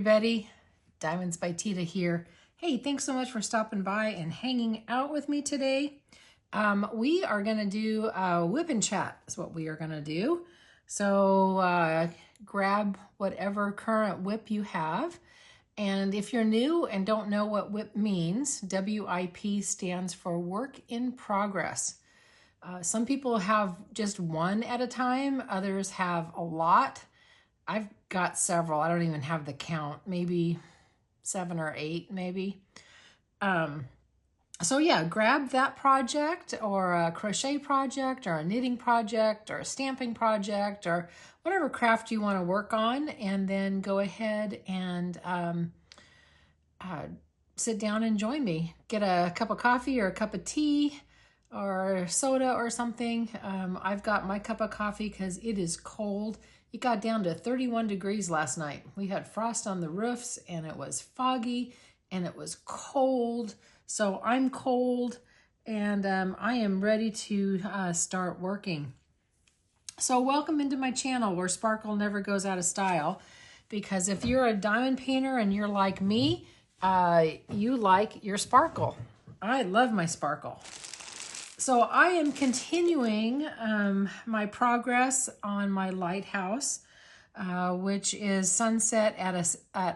everybody. DiamondsByTeeda here. Hey, thanks so much for stopping by and hanging out with me today. We are going to do a WIP and chat is what we are going to do. So grab whatever current WIP you have. And if you're new and don't know what WIP means, WIP stands for Work in Progress. Some people have just one at a time. Others have a lot. I've got several. I don't even have the count. Maybe 7 or 8, maybe. So yeah, grab that project or a crochet project or a knitting project or a stamping project or whatever craft you want to work on, and then go ahead and sit down and join me. Get a cup of coffee or a cup of tea or soda or something. I've got my cup of coffee because it is cold. It got down to 31 degrees last night. We had frost on the roofs and it was foggy and it was cold. So I'm cold and I am ready to start working. So welcome into my channel where sparkle never goes out of style, because if you're a diamond painter and you're like me, you like your sparkle. I love my sparkle. So I am continuing my progress on my Lighthouse, which is Sunset at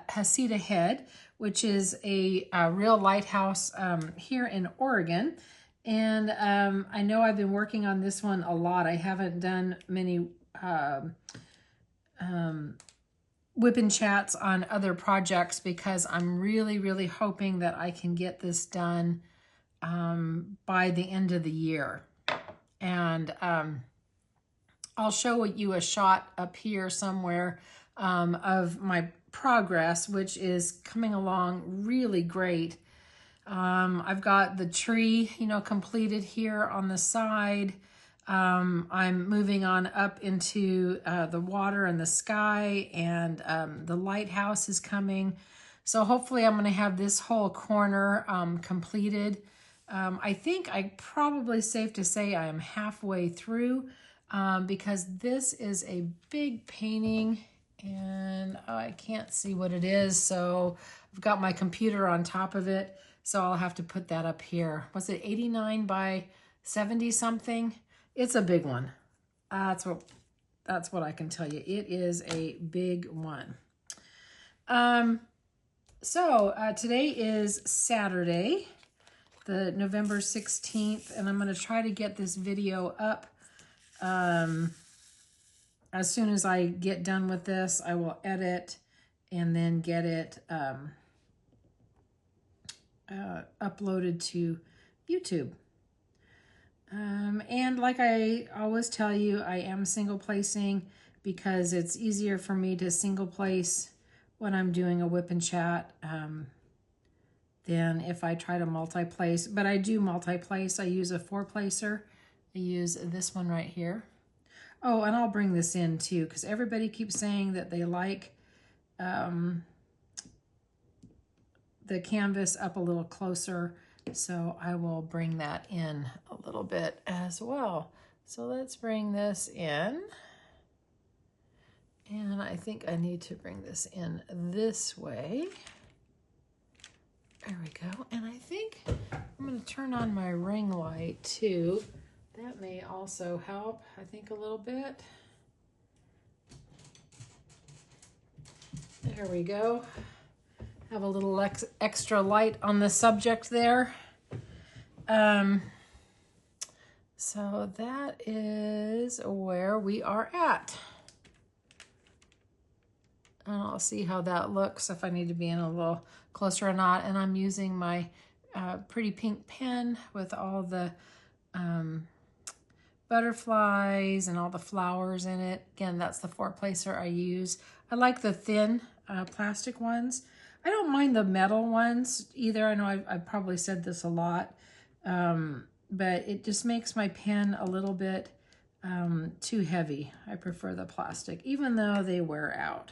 Heceta Head, which is a real lighthouse here in Oregon. And I know I've been working on this one a lot. I haven't done many WIP and chats on other projects because I'm really hoping that I can get this done by the end of the year. And I'll show you a shot up here somewhere of my progress, which is coming along really great. I've got the tree, completed here on the side. I'm moving on up into the water and the sky, and the lighthouse is coming. So hopefully I'm going to have this whole corner completed. I think I probably safe to say I am halfway through because this is a big painting and I can't see what it is. So I've got my computer on top of it. So I'll have to put that up here. Was it 89 by 70 something? It's a big one. That's what I can tell you. It is a big one. So today is Saturday, the November 16th, and I'm going to try to get this video up. As soon as I get done with this, I will edit and then get it uploaded to YouTube. And like I always tell you, I am single placing because it's easier for me to single place when I'm doing a WIP and chat than if I try to multi-place. But I do multi-place. I use a 4-placer. I use this one right here. Oh, and I'll bring this in too, because everybody keeps saying that they like the canvas up a little closer. So I will bring that in a little bit as well. So let's bring this in. And I think I need to bring this in this way. There we go. And I think I'm going to turn on my ring light too. That may also help, I think, a little bit. There we go. Have a little extra light on the subject there. So that is where we are at. And I'll see how that looks, if I need to be in a little closer or not. And I'm using my pretty pink pen with all the butterflies and all the flowers in it. Again, that's the 4-placer I use. I like the thin plastic ones. I don't mind the metal ones either. I know I've probably said this a lot, but it just makes my pen a little bit too heavy. I prefer the plastic, even though they wear out.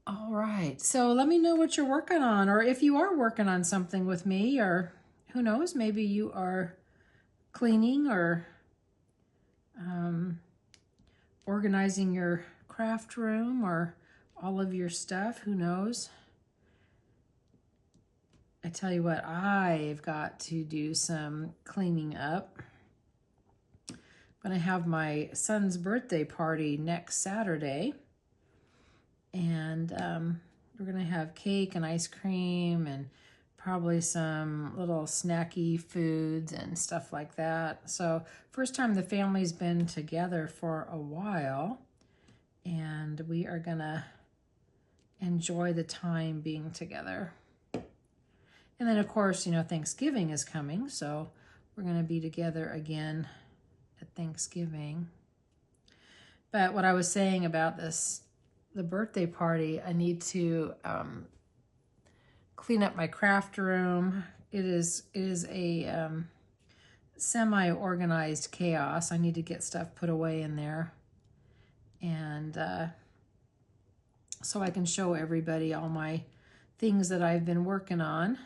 All right, so let me know what you're working on, or if you are working on something with me, or who knows, maybe you are cleaning or organizing your craft room, or all of your stuff. Who knows? I tell you what, I've got to do some cleaning up. I'm going to have my son's birthday party next Saturday. And we're going to have cake and ice cream and probably some little snacky foods and stuff like that. So first time the family's been together for a while. And we are going to enjoy the time being together. And then, of course, you know, Thanksgiving is coming, so we're going to be together again at Thanksgiving. But what I was saying about this, the birthday party, I need to clean up my craft room. It is a semi-organized chaos. I need to get stuff put away in there. And so I can show everybody all my things that I've been working on.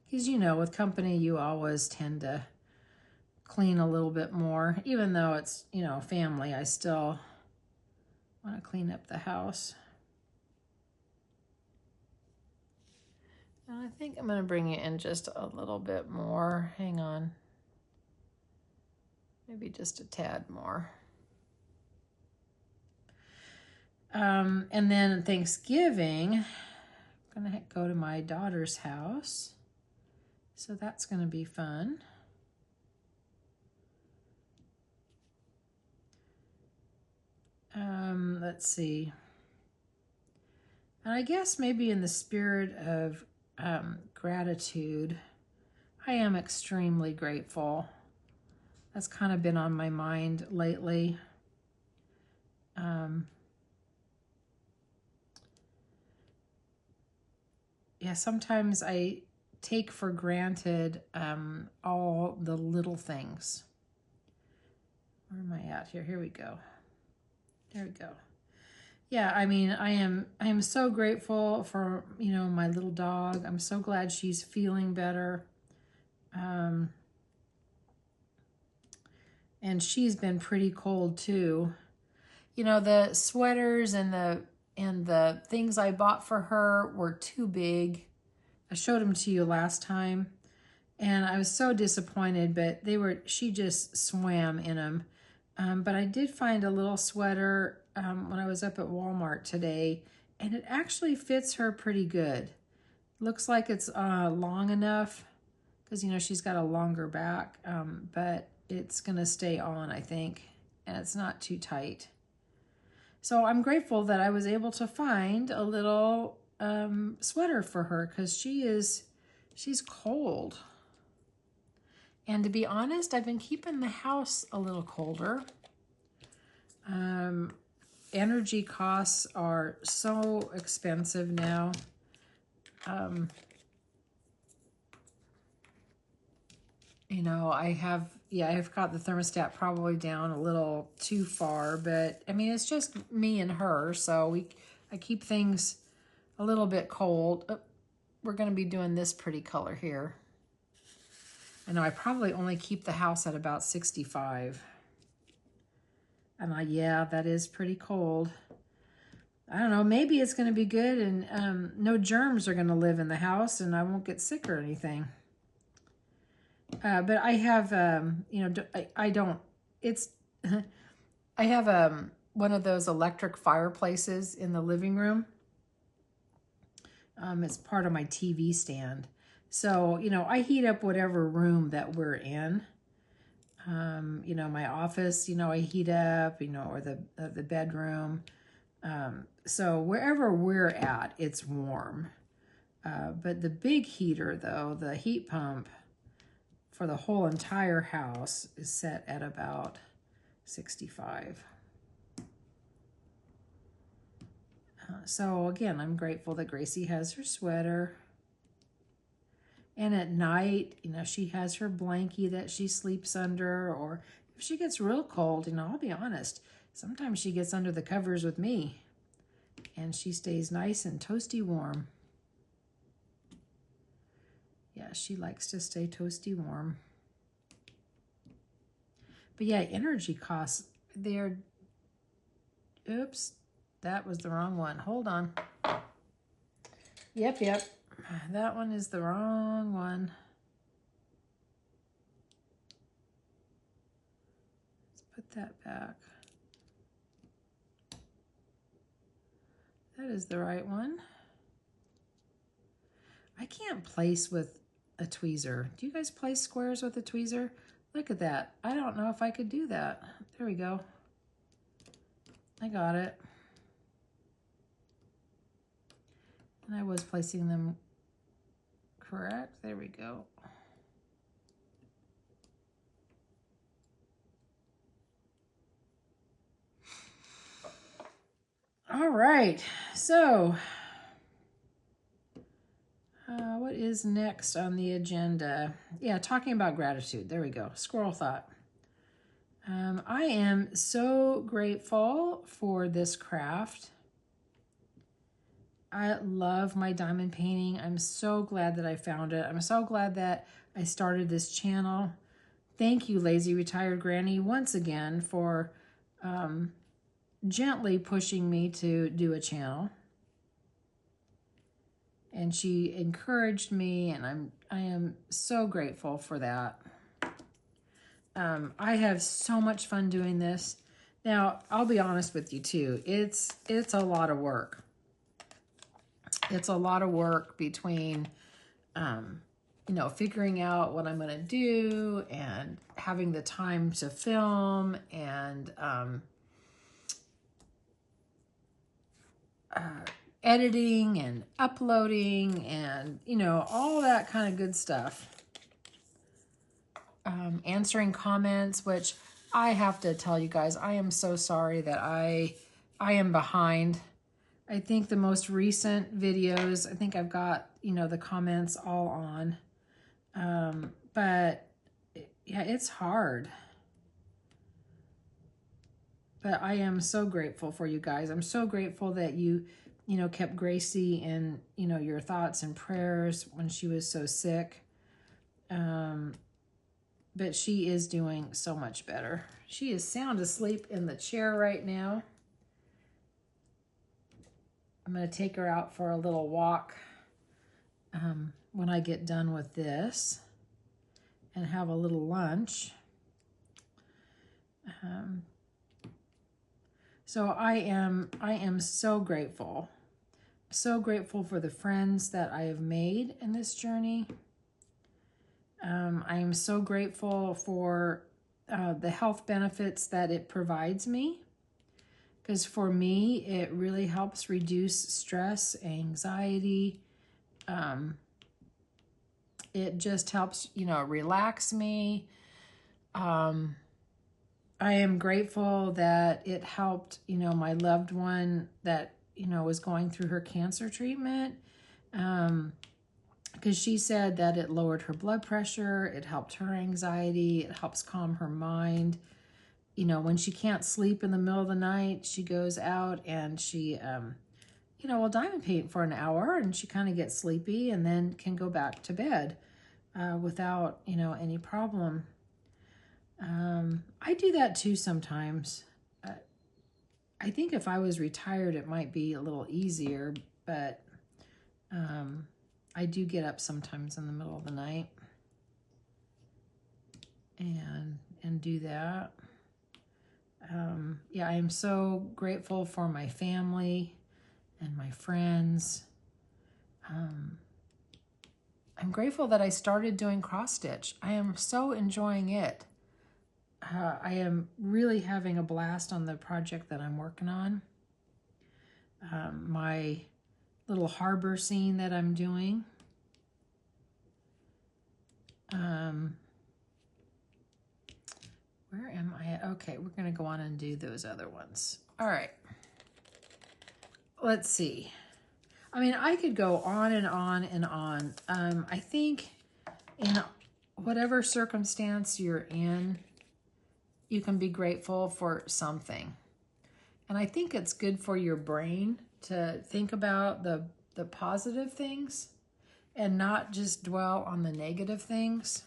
Because, you know, with company, you always tend to clean a little bit more. Even though it's, you know, family, I still want to clean up the house. And I think I'm going to bring it in just a little bit more. Hang on. Maybe just a tad more. And then Thanksgiving, I'm going to go to my daughter's house. So that's going to be fun. Let's see. And I guess maybe in the spirit of gratitude, I am extremely grateful. That's kind of been on my mind lately. Yeah, sometimes I take for granted all the little things. Where am I at here? Here we go. There we go. Yeah, I mean, I am so grateful for, you know, my little dog. I'm so glad she's feeling better. And she's been pretty cold too. You know, the sweaters and the things I bought for her were too big. I showed them to you last time, and I was so disappointed, but she just swam in them. But I did find a little sweater when I was up at Walmart today, and it actually fits her pretty good. Looks like it's long enough, because, you know, she's got a longer back, but it's going to stay on, I think, and it's not too tight. So I'm grateful that I was able to find a little sweater for her, because she's cold. And to be honest, I've been keeping the house a little colder. Energy costs are so expensive now. You know, I've got the thermostat probably down a little too far, but I mean, it's just me and her, so I keep things a little bit cold. Oh, we're going to be doing this pretty color here. I know I probably only keep the house at about 65. And yeah, that is pretty cold. I don't know, maybe it's going to be good, and no germs are going to live in the house, and I won't get sick or anything. But I have, you know, I don't, it's, I have one of those electric fireplaces in the living room. It's part of my TV stand. So, you know, I heat up whatever room that we're in. You know, my office, you know, I heat up, you know, or the bedroom. So wherever we're at, it's warm. But the big heater, though, the heat pump for the whole entire house is set at about 65. So again, I'm grateful that Gracie has her sweater. And at night, you know, she has her blankie that she sleeps under, or if she gets real cold, you know, I'll be honest, sometimes she gets under the covers with me, and she stays nice and toasty warm. Yeah, she likes to stay toasty warm. But yeah, energy costs, they're, oops, that was the wrong one. Hold on. Yep. That one is the wrong one. Let's put that back. That is the right one. I can't place with a tweezer. Do you guys place squares with a tweezer? Look at that. I don't know if I could do that. There we go. I got it. And I was placing them correct. There we go. All right. So, what is next on the agenda? Yeah, talking about gratitude. There we go. Squirrel thought. I am so grateful for this craft. I love my diamond painting. I'm so glad that I found it. I'm so glad that I started this channel. Thank you, Lazy Retired Granny, once again for gently pushing me to do a channel. And she encouraged me, and I am so grateful for that. I have so much fun doing this. Now, I'll be honest with you too. It's a lot of work. It's a lot of work between, you know, figuring out what I'm going to do and having the time to film and editing and uploading and, you know, all that kind of good stuff. Answering comments, which I have to tell you guys, I am so sorry that I am behind. I think the most recent videos, I think I've got, you know, the comments all on. But yeah, it's hard. But I am so grateful for you guys. I'm so grateful that you know, kept Gracie in, you know, your thoughts and prayers when she was so sick. But she is doing so much better. She is sound asleep in the chair right now. I'm going to take her out for a little walk when I get done with this and have a little lunch. So I am so grateful. So grateful for the friends that I have made in this journey. I am so grateful for the health benefits that it provides me. Because for me, it really helps reduce stress, anxiety. It just helps, you know, relax me. I am grateful that it helped, you know, my loved one that, you know, was going through her cancer treatment. Because she said that it lowered her blood pressure, it helped her anxiety, it helps calm her mind. You know, when she can't sleep in the middle of the night, she goes out and she, you know, will diamond paint for an hour and she kind of gets sleepy and then can go back to bed without, you know, any problem. I do that too sometimes. I think if I was retired, it might be a little easier, but I do get up sometimes in the middle of the night and do that. Yeah, I am so grateful for my family and my friends. I'm grateful that I started doing cross stitch. I am so enjoying it. I am really having a blast on the project that I'm working on. My little harbor scene that I'm doing. Where am I at? Okay, we're going to go on and do those other ones. All right. Let's see. I mean, I could go on and on and on. I think in whatever circumstance you're in, you can be grateful for something. And I think it's good for your brain to think about the positive things and not just dwell on the negative things.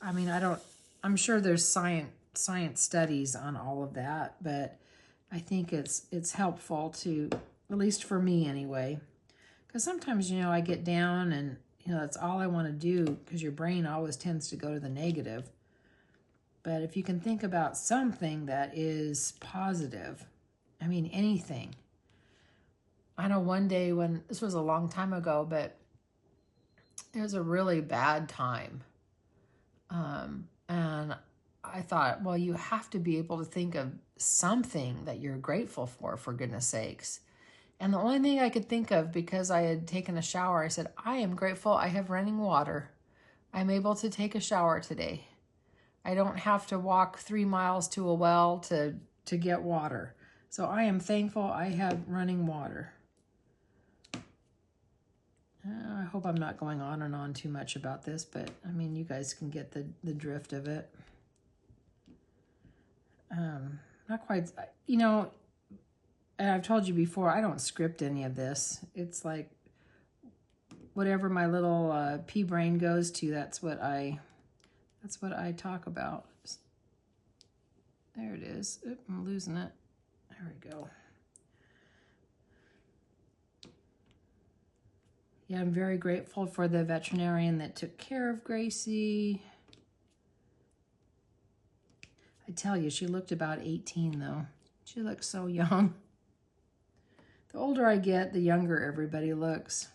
I mean, I don't I'm sure there's science studies on all of that, but I think it's helpful to, at least for me anyway, because sometimes, you know, I get down and, you know, that's all I want to do, because your brain always tends to go to the negative. But if you can think about something that is positive, I mean, anything. I know one day when, this was a long time ago, but it was a really bad time. And I thought, well, you have to be able to think of something that you're grateful for goodness sakes. And the only thing I could think of, because I had taken a shower, I said, I am grateful I have running water. I'm able to take a shower today. I don't have to walk 3 miles to a well to get water. So I am thankful I have running water. I hope I'm not going on and on too much about this, but I mean, you guys can get the drift of it. Not quite, you know, and I've told you before, I don't script any of this. It's like whatever my little pea brain goes to, that's what I talk about. There it is. Oop, I'm losing it. There we go. Yeah, I'm very grateful for the veterinarian that took care of Gracie. I tell you, she looked about 18 though. She looks so young. The older I get, the younger everybody looks.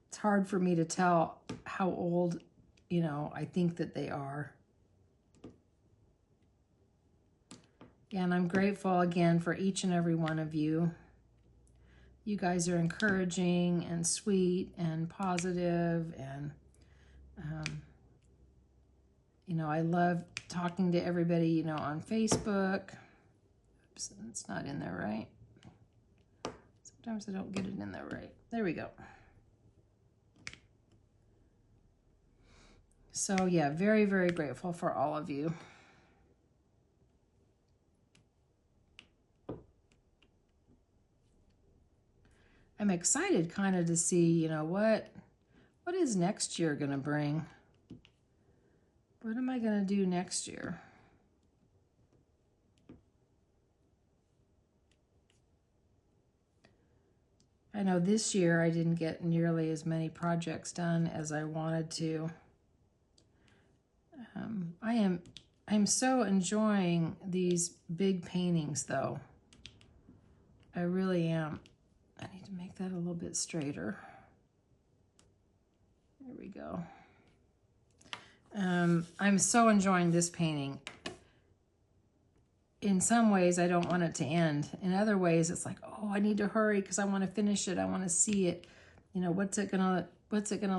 It's hard for me to tell how old, you know, I think that they are. And I'm grateful again for each and every one of you. You guys are encouraging and sweet and positive, and you know, I love talking to everybody, you know, on Facebook. Oops, it's not in there right. Sometimes I don't get it in there right. There we go. So yeah, very, very grateful for all of you. I'm excited kind of to see, you know, what is next year going to bring? What am I going to do next year? I know this year I didn't get nearly as many projects done as I wanted to. I'm so enjoying these big paintings though. I really am. I need to make that a little bit straighter. There we go. I'm so enjoying this painting. In some ways, I don't want it to end. In other ways, it's like, oh, I need to hurry because I want to finish it. I want to see it. You know, what's it gonna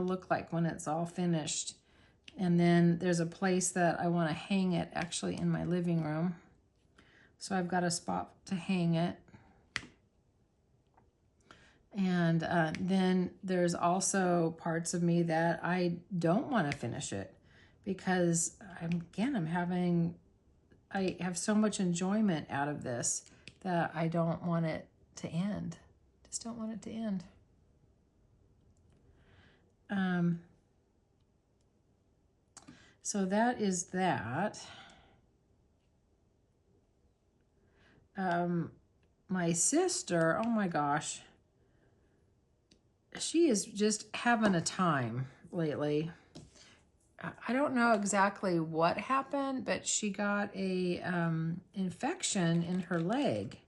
look like when it's all finished? And then there's a place that I want to hang it actually in my living room. So I've got a spot to hang it. And then there's also parts of me that I don't want to finish it because I have so much enjoyment out of this that I don't want it to end. Just don't want it to end. So that is that. My sister, oh my gosh, she is just having a time lately. I don't know exactly what happened, but she got a infection in her leg.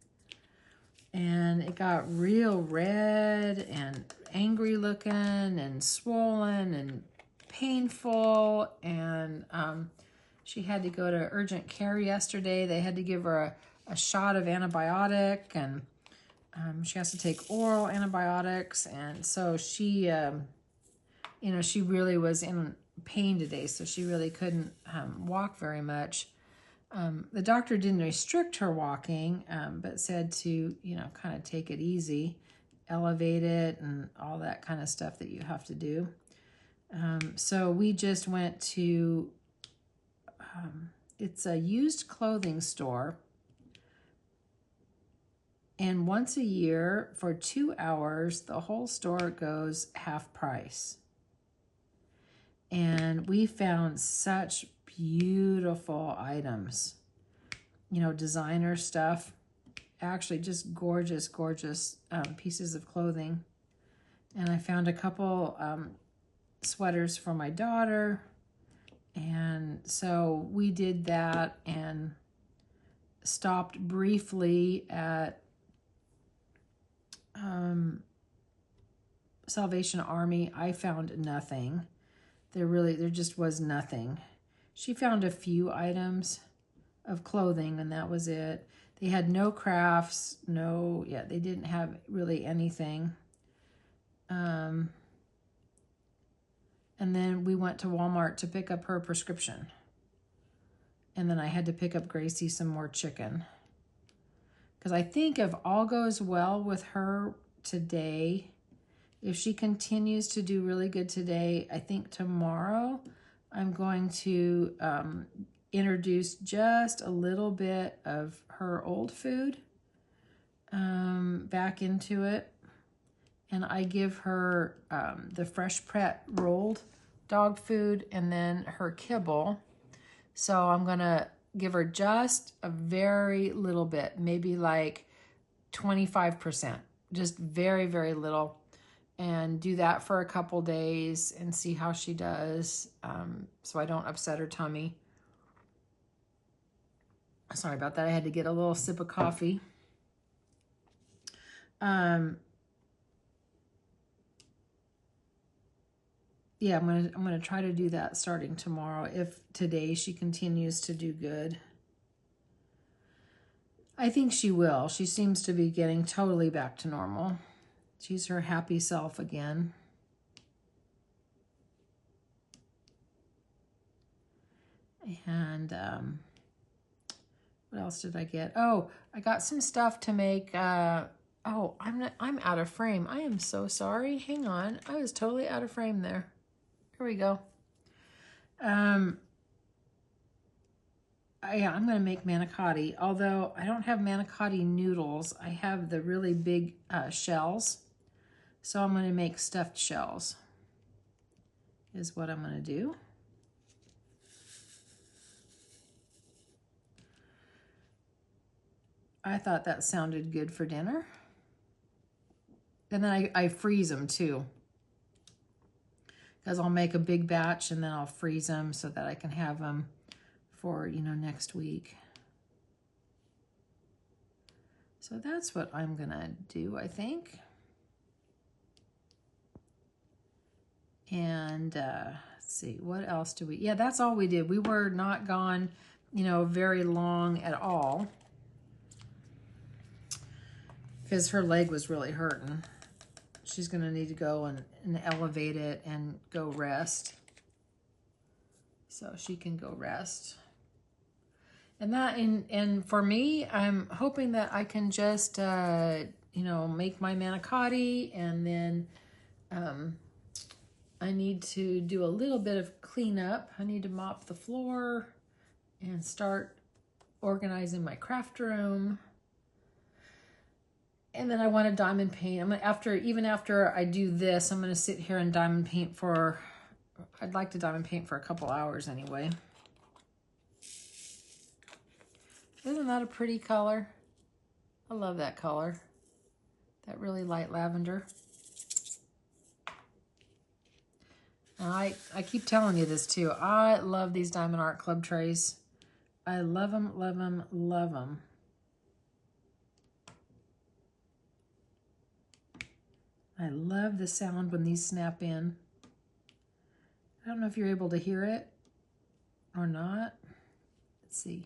And it got real red and angry looking and swollen and painful. And she had to go to urgent care yesterday. They had to give her a shot of antibiotic, and she has to take oral antibiotics. And so she, you know, she really was in pain today, so she really couldn't walk very much. The doctor didn't restrict her walking, but said to, you know, kind of take it easy, elevate it, and all that kind of stuff that you have to do. So we just went to, it's a used clothing store. And once a year for 2 hours, the whole store goes half price. And we found such beautiful items, you know, designer stuff. Actually, just gorgeous, gorgeous pieces of clothing. And I found a couple sweaters for my daughter. And so we did that and stopped briefly at Salvation Army. I found nothing. There just was nothing. She found a few items of clothing, and that was it. They had no crafts, they didn't have really anything. And then we went to Walmart to pick up her prescription. And then I had to pick up Gracie some more chicken. Because I think if all goes well with her today, if she continues to do really good today, I think tomorrow I'm going to introduce just a little bit of her old food back into it. And I give her the Fresh Pret rolled dog food and then her kibble. So I'm going to give her just a very little bit, maybe like 25%, just very, very little. And do that for a couple days and see how she does, so I don't upset her tummy. Sorry about that. I had to get a little sip of coffee. Yeah, I'm gonna try to do that starting tomorrow if today she continues to do good. I think she will. She seems to be getting totally back to normal. She's her happy self again. And what else did I get? Oh, I got some stuff to make. Oh, I'm out of frame. I am so sorry. Hang on. I was totally out of frame there. Here we go. Yeah, I'm going to make manicotti. Although I don't have manicotti noodles, I have the really big shells. So I'm going to make stuffed shells is what I'm going to do. I thought that sounded good for dinner. And then I freeze them too. Because I'll make a big batch and then I'll freeze them so that I can have them for, you know, next week. So that's what I'm going to do, I think. And let's see, what else do we... Yeah, that's all we did. We were not gone, you know, very long at all. Because her leg was really hurting. She's going to need to go and elevate it and go rest. So she can go rest. And that, and for me, I'm hoping that I can just, you know, make my manicotti, and then I need to do a little bit of cleanup. I need to mop the floor and start organizing my craft room. And then I want to diamond paint. I'm gonna, even after I do this, I'm going to sit here and diamond paint for, I'd like to diamond paint for a couple hours anyway. Isn't that a pretty color? I love that color. That really light lavender. And I keep telling you this too. I love these Diamond Art Club trays. I love them, love them, love them. I love the sound when these snap in. I don't know if you're able to hear it or not. Let's see.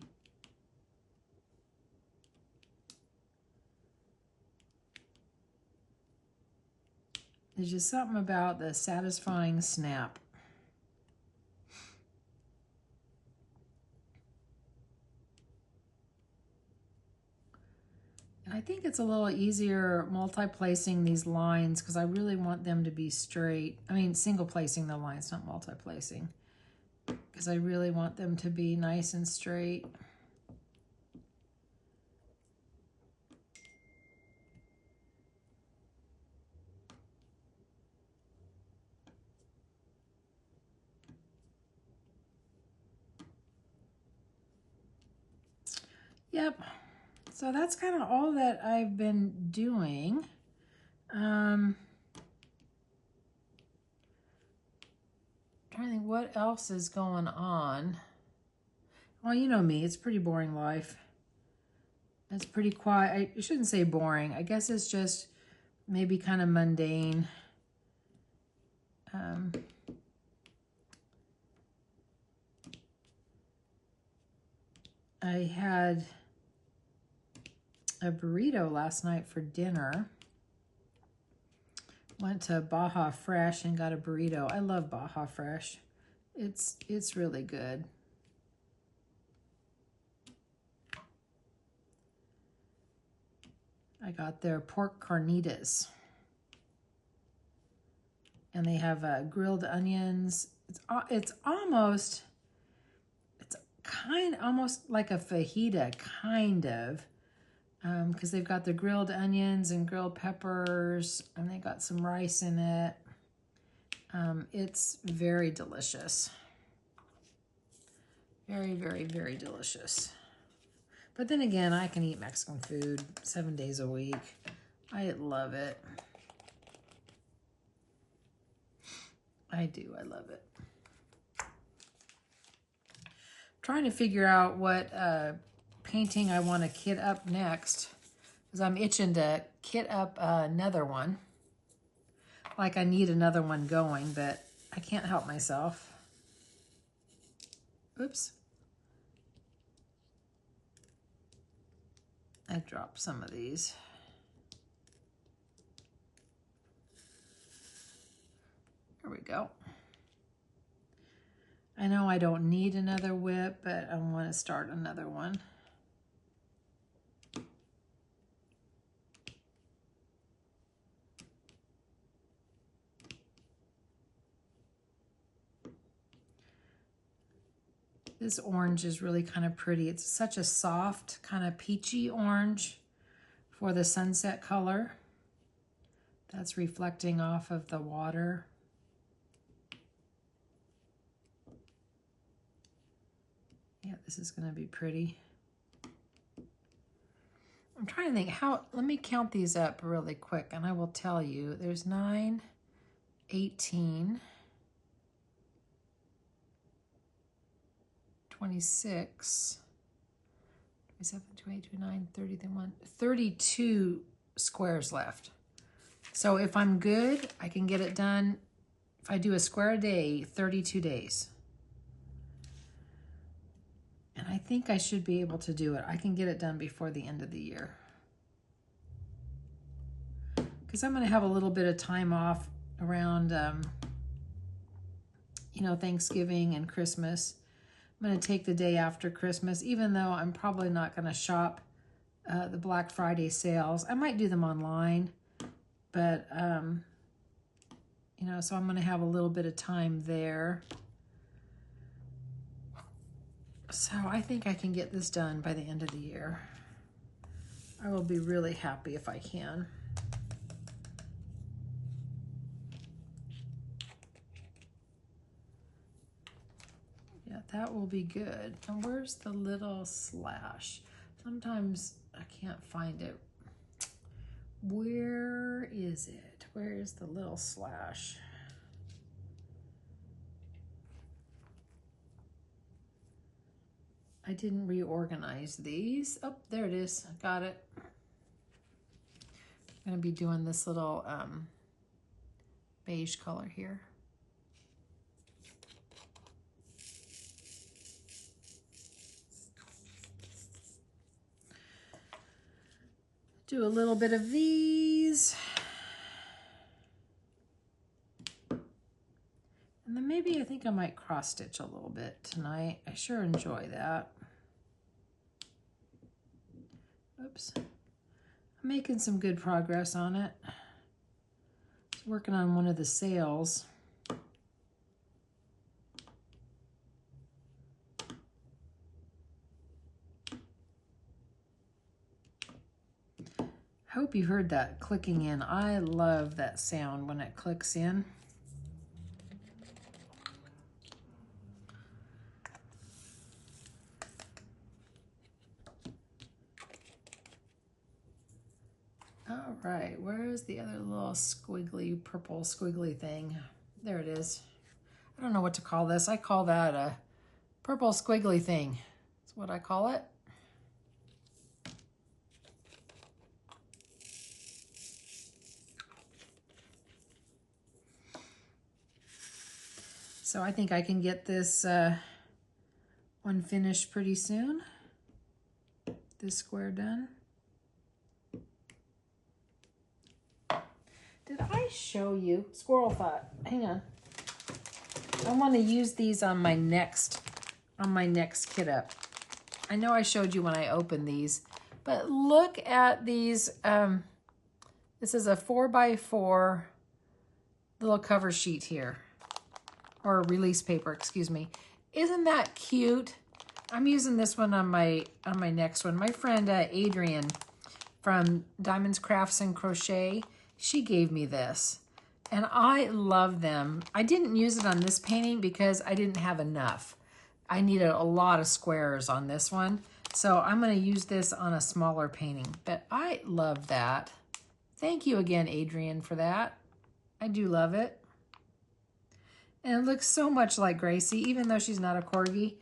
There's just something about the satisfying snap. And I think it's a little easier multi-placing these lines because I really want them to be straight. I mean, single placing the lines, not multi-placing. Because I really want them to be nice and straight. Yep. So that's kind of all that I've been doing. Trying to think what else is going on. Well, you know me, it's a pretty boring life. It's pretty quiet. I shouldn't say boring. I guess it's just maybe kind of mundane. I had a burrito last night for dinner. Went to Baja Fresh and got a burrito. I love Baja Fresh. It's really good. I got their pork carnitas. And they have grilled onions. It's almost like a fajita, kind of. Because they've got the grilled onions and grilled peppers, and they got some rice in it. It's very delicious. Very, very, very delicious. But then again, I can eat Mexican food 7 days a week. I love it. I do. I love it. Trying to figure out what painting I want to kit up next, because I'm itching to kit up another one. Like I need another one going, but I can't help myself. Oops. I dropped some of these. There we go. I know I don't need another WIP, but I want to start another one. This orange is really kind of pretty. It's such a soft, kind of peachy orange for the sunset color. That's reflecting off of the water. Yeah, this is going to be pretty. I'm trying to think let me count these up really quick and I will tell you. There's 9, 18, 26, 27, 28, 29, 30, 31, 32 squares left. So if I'm good, I can get it done. If I do a square a day, 32 days. And I think I should be able to do it. I can get it done before the end of the year. Because I'm going to have a little bit of time off around, you know, Thanksgiving and Christmas. I'm going to take the day after Christmas, even though I'm probably not going to shop the Black Friday sales. I might do them online, but, you know, so I'm going to have a little bit of time there. So I think I can get this done by the end of the year. I will be really happy if I can. Yeah, that will be good. And where's the little slash? Sometimes I can't find it. Where is it? Where is the little slash? I didn't reorganize these. Oh, there it is. I got it. I'm going to be doing this little beige color here. Do a little bit of these. And then maybe I think I might cross stitch a little bit tonight. I sure enjoy that. Oops. I'm making some good progress on it. I was working on one of the sales. I hope you heard that clicking in. I love that sound when it clicks in. right, where is the other little squiggly, purple squiggly thing? There it is. I don't know what to call this. I call that a purple squiggly thing. That's what I call it. So I think I can get this one finished pretty soon. This square done. Did I show you? Squirrel thought, hang on. I want to use these on my next kit up. I know I showed you when I opened these, but look at these. This is a 4x4 little cover sheet here. Or release paper, excuse me. Isn't that cute? I'm using this one on my next one. My friend Adrian from Diamonds Crafts and Crochet, she gave me this. And I love them. I didn't use it on this painting because I didn't have enough. I needed a lot of squares on this one. So I'm gonna use this on a smaller painting. But I love that. Thank you again, Adrian, for that. I do love it. And it looks so much like Gracie, even though she's not a corgi.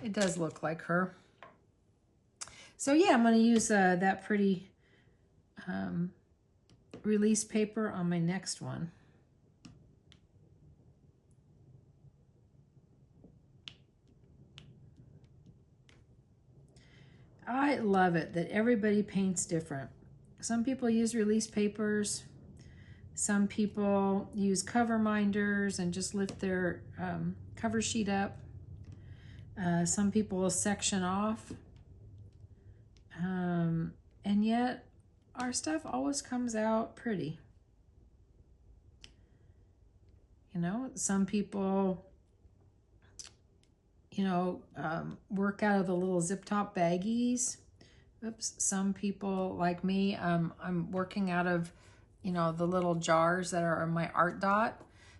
It does look like her. So yeah, I'm going to use that pretty release paper on my next one. I love it that everybody paints different. Some people use release papers. Some people use cover minders and just lift their cover sheet up. Some people will section off. And yet our stuff always comes out pretty. You know, some people, you know, work out of the little zip top baggies. Oops, some people like me, I'm working out of, you know, the little jars that are in my ArtDot.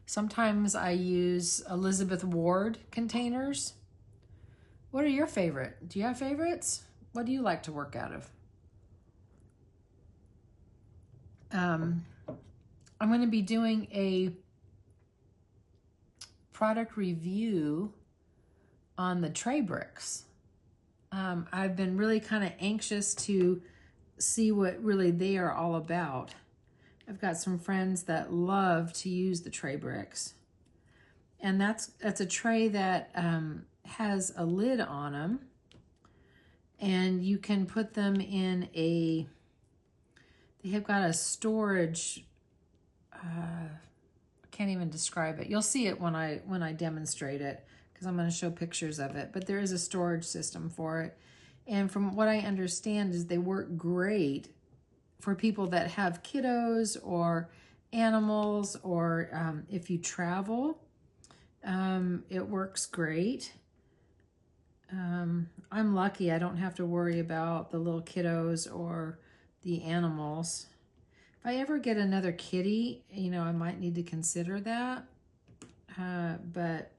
Sometimes I use Elizabeth Ward containers. What are your favorite? Do you have favorites? What do you like to work out of? I'm going to be doing a product review on the tray bricks. I've been really kind of anxious to see what really they are all about. I've got some friends that love to use the tray bricks. And that's a tray that has a lid on them. And you can put them in a, they have got a storage, I can't even describe it. You'll see it when I demonstrate it, because I'm going to show pictures of it. But there is a storage system for it. And from what I understand is they work great for people that have kiddos or animals, or if you travel, it works great. I'm lucky I don't have to worry about the little kiddos or the animals. If I ever get another kitty, you know, I might need to consider that. But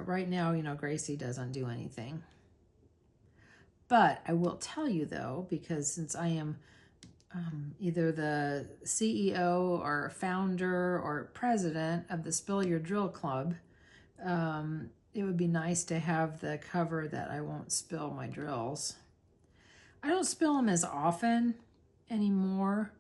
right now, you know, Gracie doesn't do anything. But I will tell you though, because since I am either the CEO or founder or president of the Spill Your Drill Club, it would be nice to have the cover that I won't spill my drills. I don't spill them as often anymore.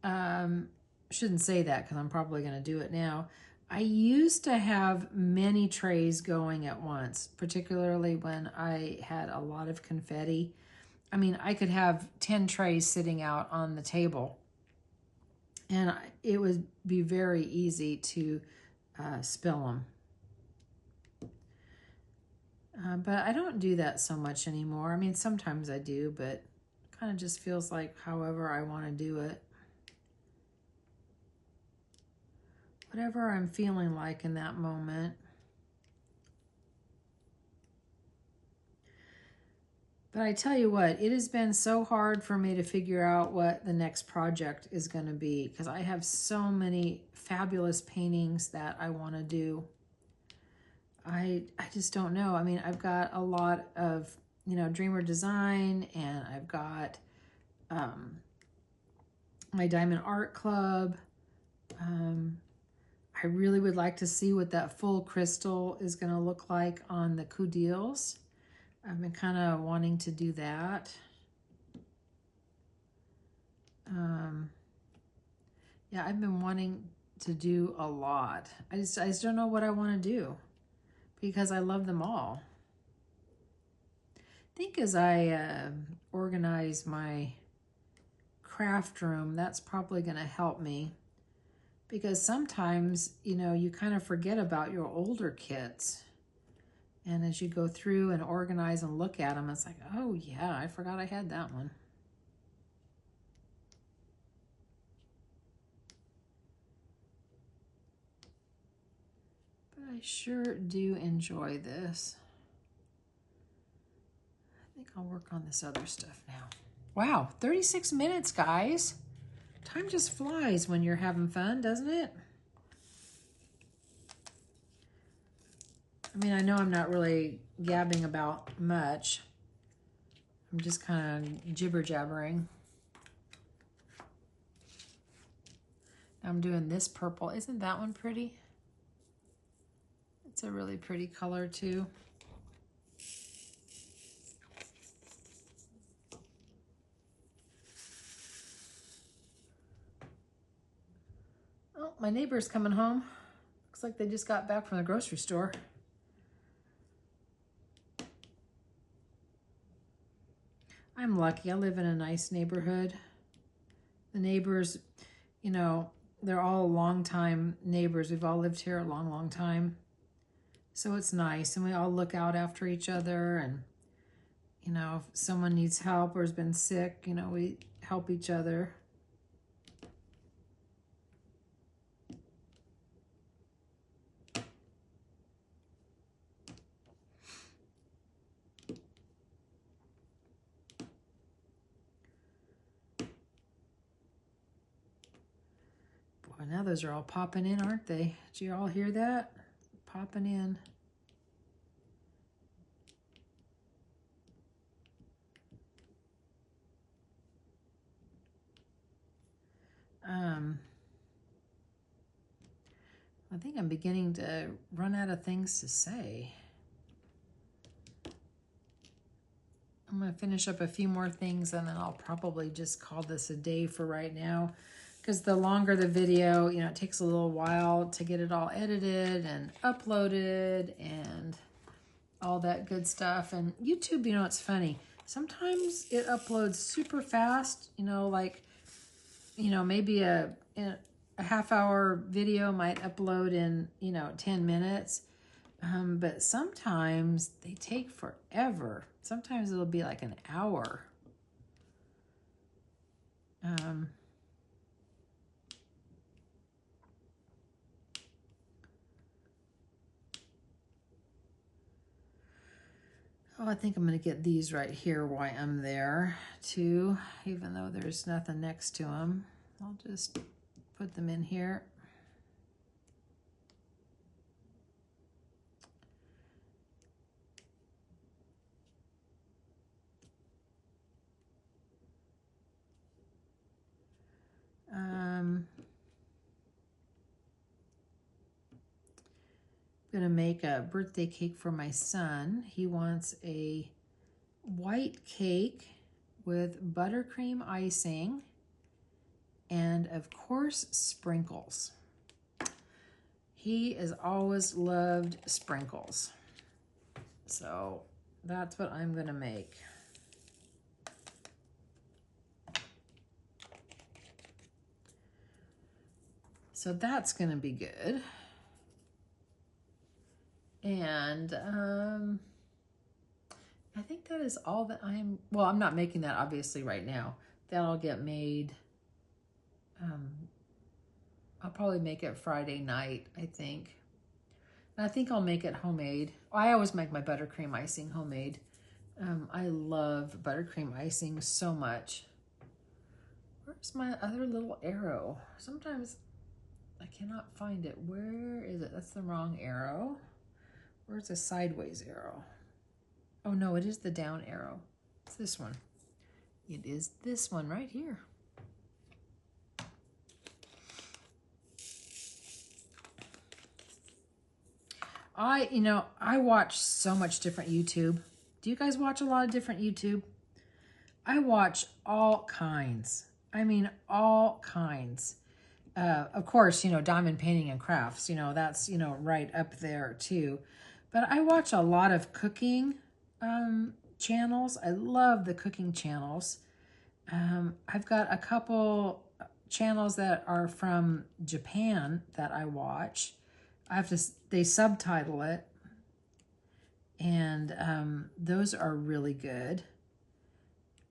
Shouldn't say that because I'm probably going to do it now. I used to have many trays going at once, particularly when I had a lot of confetti. I mean, I could have 10 trays sitting out on the table, and it would be very easy to spill them. But I don't do that so much anymore. I mean, sometimes I do, but it kind of just feels like however I want to do it. Whatever I'm feeling like in that moment. But I tell you what, it has been so hard for me to figure out what the next project is going to be, because I have so many fabulous paintings that I want to do. I just don't know. I mean, I've got a lot of, you know, Dreamer Design, and I've got my Diamond Art Club. I really would like to see what that full crystal is going to look like on the Coudils. I've been kind of wanting to do that. Yeah, I've been wanting to do a lot. I just don't know what I want to do because I love them all. I think as I organize my craft room, that's probably going to help me, because sometimes, you know, you kind of forget about your older kits. And as you go through and organize and look at them, it's like, oh yeah, I forgot I had that one. But I sure do enjoy this. I think I'll work on this other stuff now. Wow, 36 minutes, guys. Time just flies when you're having fun, doesn't it? I mean, I know I'm not really gabbing about much. I'm just kind of jibber-jabbering. I'm doing this purple. Isn't that one pretty? It's a really pretty color too. Oh, my neighbor's coming home. Looks like they just got back from the grocery store. I'm lucky. I live in a nice neighborhood. The neighbors, you know, they're all long-time neighbors. We've all lived here a long, long time. So it's nice. And we all look out after each other. And, you know, if someone needs help or has been sick, you know, we help each other. Boy, now those are all popping in, aren't they? Did you all hear that? Popping in. I think I'm beginning to run out of things to say. I'm going to finish up a few more things and then I'll probably just call this a day for right now, because the longer the video, you know, it takes a little while to get it all edited and uploaded and all that good stuff. And YouTube, you know, it's funny. Sometimes it uploads super fast, you know, like, you know, maybe a half-hour video might upload in, you know, 10 minutes. But sometimes they take forever. Sometimes it'll be like an hour. Oh, I think I'm going to get these right here while I'm there, too, even though there's nothing next to them. I'll just put them in here. I'm gonna make a birthday cake for my son. He wants a white cake with buttercream icing and of course sprinkles. He has always loved sprinkles. So that's what I'm gonna make. So that's gonna be good. And I think that is all that well, I'm not making that obviously right now. That'll get made, I'll probably make it Friday night, I think. And I think I'll make it homemade. I always make my buttercream icing homemade. I love buttercream icing so much. Where's my other little arrow? Sometimes I cannot find it. Where is it? That's the wrong arrow. Where's the sideways arrow? Oh no, it is the down arrow. It's this one. It is this one right here. I watch so much different YouTube. Do you guys watch a lot of different YouTube? I watch all kinds. I mean, all kinds. Of course, diamond painting and crafts, that's, right up there too. But I watch a lot of cooking channels. I love the cooking channels. I've got a couple channels that are from Japan that I watch. They subtitle it. And those are really good.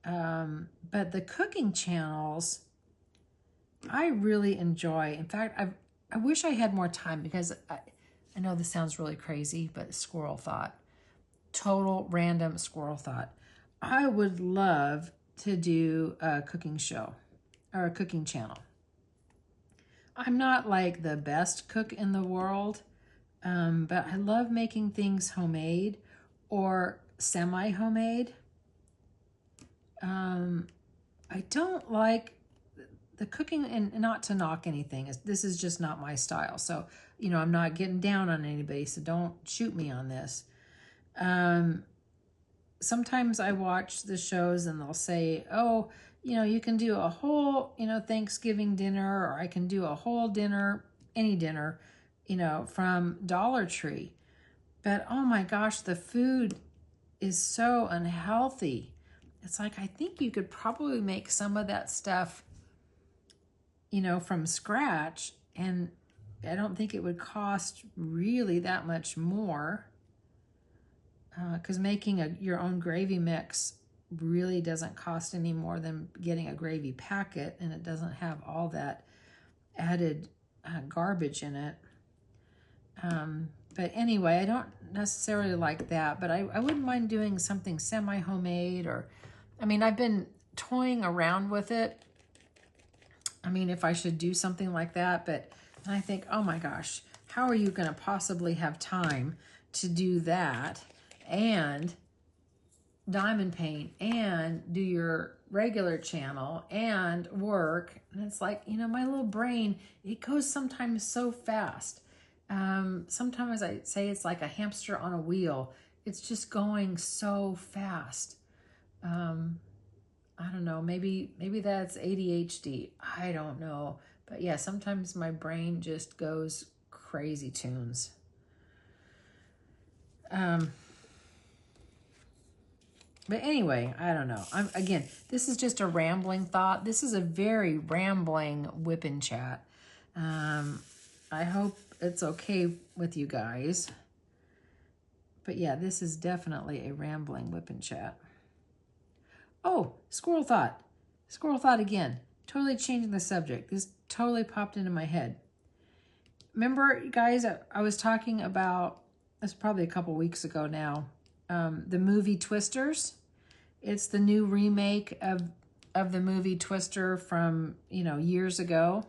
But the cooking channels, I really enjoy. In fact, I wish I had more time because I know this sounds really crazy, but squirrel thought. Total random squirrel thought. I would love to do a cooking show or a cooking channel. I'm not like the best cook in the world, but I love making things homemade or semi-homemade. I don't like the cooking, and not to knock anything. This is just not my style. So, I'm not getting down on anybody, so don't shoot me on this. Sometimes I watch the shows and they'll say, oh, you can do a whole, Thanksgiving dinner, or I can do a whole dinner, any dinner, from Dollar Tree. But oh my gosh, the food is so unhealthy. It's like, I think you could probably make some of that stuff, from scratch, and I don't think it would cost really that much more. Because making your own gravy mix really doesn't cost any more than getting a gravy packet, and it doesn't have all that added garbage in it. But anyway, I don't necessarily like that, but I wouldn't mind doing something semi-homemade, or, I've been toying around with it. If I should do something like that, but I think, oh my gosh, how are you going to possibly have time to do that and diamond paint and do your regular channel and work? And it's like, my little brain, it goes sometimes so fast. Sometimes I say it's like a hamster on a wheel. It's just going so fast. I don't know, maybe that's ADHD. I don't know. But yeah, sometimes my brain just goes crazy tunes. But anyway, I don't know. Again, this is just a rambling thought. This is a very rambling whip and chat. I hope it's okay with you guys. But yeah, this is definitely a rambling whip and chat. Oh, squirrel thought. Squirrel thought again. Totally changing the subject. This totally popped into my head. Remember, guys, I was talking about, that's probably a couple weeks ago now, the movie Twisters. It's the new remake of the movie Twister from, years ago.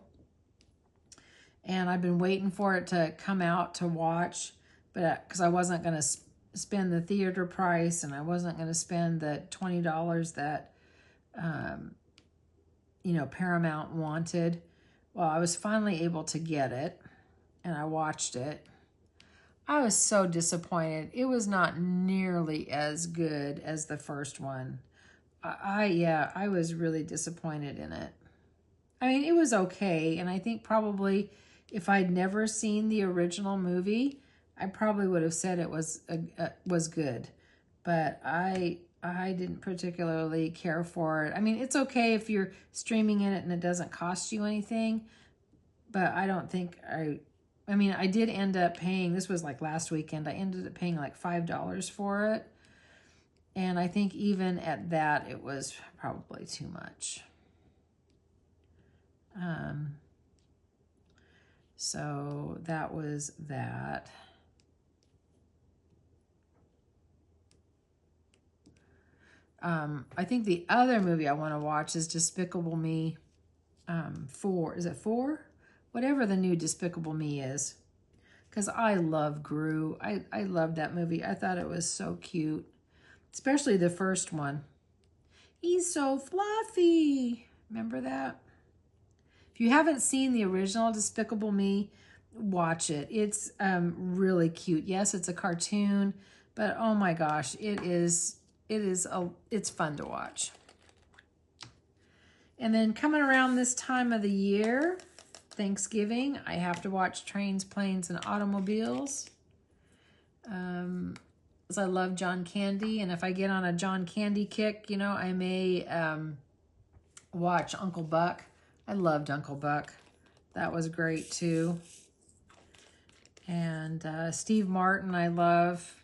And I've been waiting for it to come out to watch, but because I wasn't going to spend the theater price, and I wasn't going to spend the $20 that, Paramount wanted. Well, I was finally able to get it, and I watched it. I was so disappointed. It was not nearly as good as the first one. I was really disappointed in it. It was okay, and I think probably if I'd never seen the original movie, I probably would have said it was good, but I didn't particularly care for it. It's okay if you're streaming in it and it doesn't cost you anything, but I don't think I did end up paying, this was like last weekend, I ended up paying like $5 for it, and I think even at that, it was probably too much. So that was that. I think the other movie I want to watch is Despicable Me 4. Is it 4? Whatever the new Despicable Me is. Because I love Gru. I loved that movie. I thought it was so cute. Especially the first one. He's so fluffy. Remember that? If you haven't seen the original Despicable Me, watch it. It's really cute. Yes, it's a cartoon, but oh my gosh, it's fun to watch. And then coming around this time of the year, Thanksgiving, I have to watch Trains, Planes, and Automobiles. Because I love John Candy, and if I get on a John Candy kick, you know, I may watch Uncle Buck. I loved Uncle Buck. That was great too. And Steve Martin, I love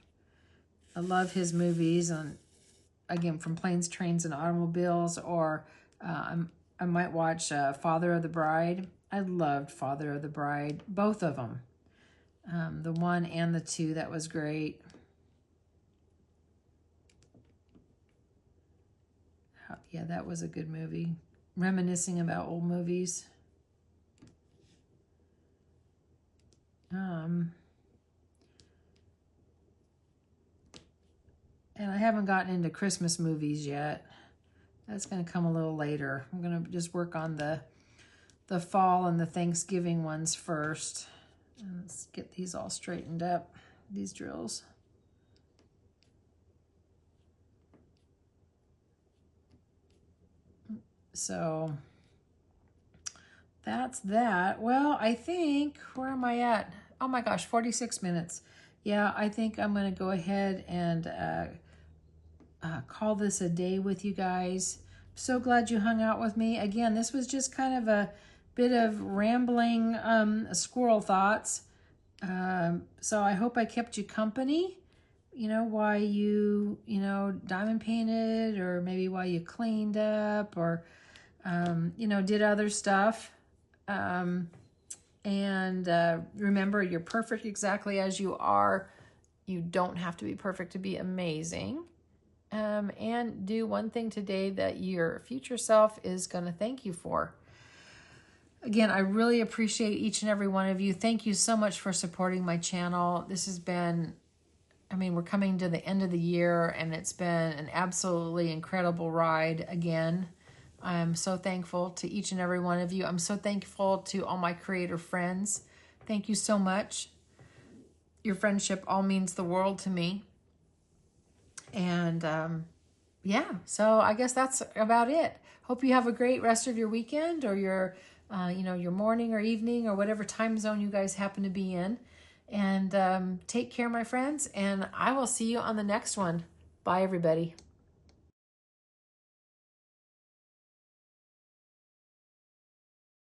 his movies, and again, from Planes, Trains, and Automobiles, or I might watch Father of the Bride. I loved Father of the Bride, both of them. The 1 and the 2, that was great. Yeah, that was a good movie. Reminiscing about old movies. And I haven't gotten into Christmas movies yet. That's going to come a little later. I'm going to just work on the fall and the Thanksgiving ones first. And let's get these all straightened up, these drills. So that's that. Well, I think, where am I at? Oh my gosh, 46 minutes. Yeah, I think I'm going to go ahead and call this a day with you guys. So glad you hung out with me. Again, this was just kind of a bit of rambling squirrel thoughts. So I hope I kept you company, you know, while you know, diamond painted, or maybe while you cleaned up, or, you know, did other stuff. And remember, you're perfect exactly as you are. You don't have to be perfect to be amazing. And do one thing today that your future self is going to thank you for. Again, I really appreciate each and every one of you. Thank you so much for supporting my channel. This has been, I mean, we're coming to the end of the year, and it's been an absolutely incredible ride again. I'm so thankful to each and every one of you. I'm so thankful to all my creator friends. Thank you so much. Your friendship all means the world to me. And yeah, so I guess that's about it. Hope you have a great rest of your weekend, or your, you know, your morning or evening, or whatever time zone you guys happen to be in. And take care, my friends, and I will see you on the next one. Bye, everybody.